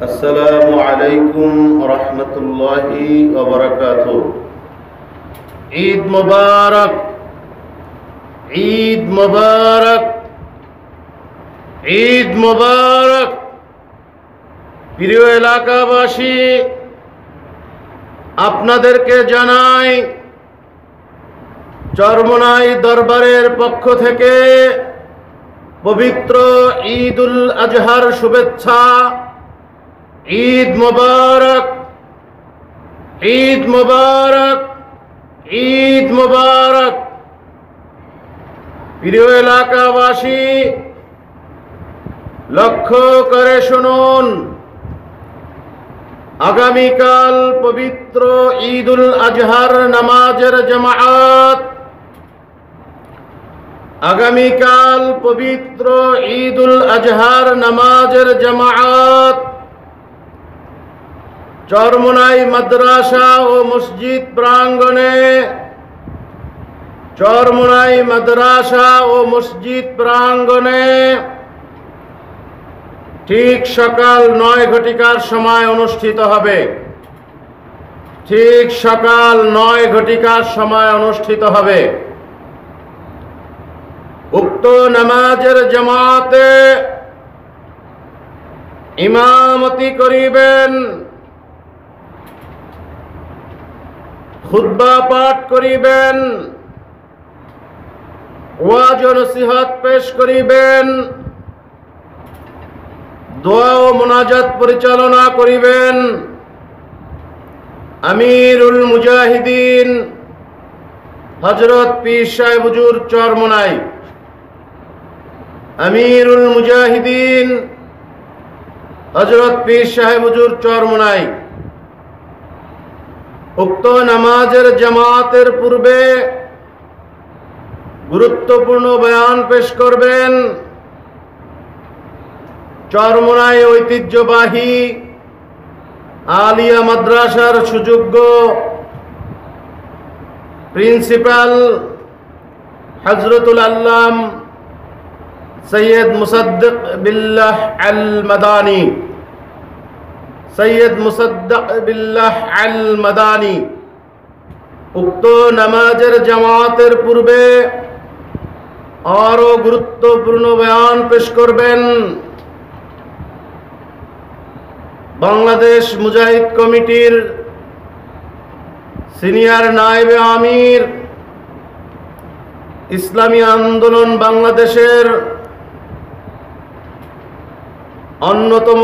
আসসালামু আলাইকুম রহমতুল্লাহি ওয়া বারাকাতুহু। ঈদ মুবারক, ঈদ মুবারক, ঈদ মুবারক। প্রিয় এলাকাবাসী, আপনাদেরকে জানাই চরমোনাই দরবারের পক্ষ থেকে পবিত্র ঈদুল আজহার শুভেচ্ছা। ঈদ মুবারক, ঈদ মুবারক, ঈদ মুবারক। প্রিয় এলাকাবাসী, লক্ষ্য করে শুনুন, আগামীকাল পবিত্র ঈদুল আজহার নামাজের জামাআত, আগামীকাল পবিত্র ঈদুল আজহার নামাজের জামাআত চরমোনাই মাদ্রাসা ও মসজিদ প্রাঙ্গণে, চরমোনাই মাদ্রাসা ও মসজিদ প্রাঙ্গণে ঠিক সকাল 9 ঘটিকার সময় অনুষ্ঠিত হবে। ঠিক সকাল 9 ঘটিকার সময় অনুষ্ঠিত হবে। উক্ত নামাজের জামাতে ইমামতি করিবেন, খুতবা পাঠ করিবেন, ওয়াজ ও নসিহত পেশ করিবেন, দোয়া ও মুনাজাত পরিচালনা করিবেন আমিরুল মুজাহিদিন হযরত পীর সাহেব হুজুর চরমোনাই। আমিরুল মুজাহিদিন হযরত পীর সাহেব হুজুর চরমোনাই। উক্ত নামাজের জামাতের পূর্বে গুরুত্বপূর্ণ বয়ান পেশ করবেন চরমোনাই ঐতিহ্যবাহী আলিয়া মাদ্রাসার সুযোগ্য প্রিন্সিপাল হযরতুল আল্লাম সৈয়দ মুসাদ্দিক বিল্লাহ আল মাদানী, সৈয়দ মুসাদ্দিক বিল্লাহ আল মাদানী। উক্ত নামাজের জামাতের পূর্বে আরো গুরুত্বপূর্ণ বয়ান পেশ করবেন বাংলাদেশ মুজাহিদ কমিটির সিনিয়র নায়েবে আমির, ইসলামী আন্দোলন বাংলাদেশের অন্যতম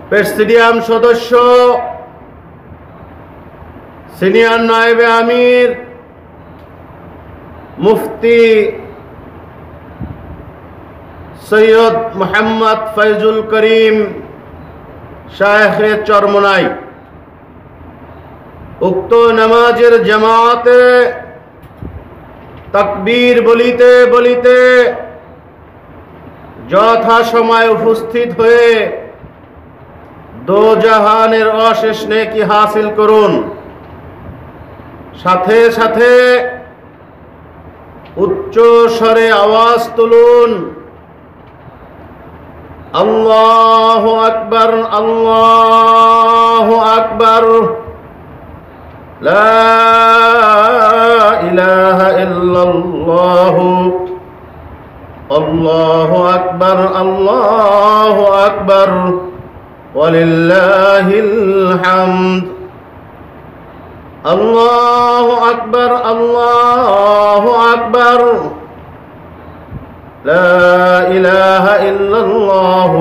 প্রেসিডিয়াম সদস্য, সিনিয়র নায়েবে আমির মুফতি সৈয়দ মোহাম্মদ ফয়জুল করিম শায়েখে চরমোনাই। উক্ত নামাজের জামাতে তাকবীর বলিতে বলিতে যথাসময়ে উপস্থিত হয়ে দোজাহানের অশেষ নেকি হাসিল করুন। সাথে সাথে উচ্চ স্বরে আওয়াজ তুলুন, আল্লাহু আকবার, আল্লাহু আকবার, লা ইলাহা ইল্লাল্লাহ, আল্লাহু আকবার, আল্লাহু আকবার, ওয়ালিল্লাহিল হামদ। আল্লাহু আকবার, আল্লাহু আকবার, লা ইলাহা ইল্লাল্লাহ,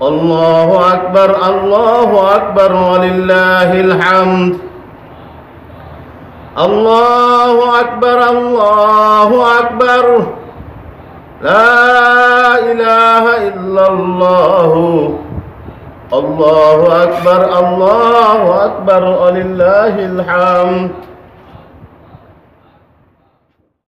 আল্লাহু আকবার, আল্লাহু আকবার, ওয়ালিল্লাহিল হামদ। আল্লাহু আকবার, আল্লাহু আকবার, লা ইলাহা ইল্লাল্লাহ, আল্লাহু আকবার, আল্লাহু আকবার, ওয়ালিল্লাহিল হামদ।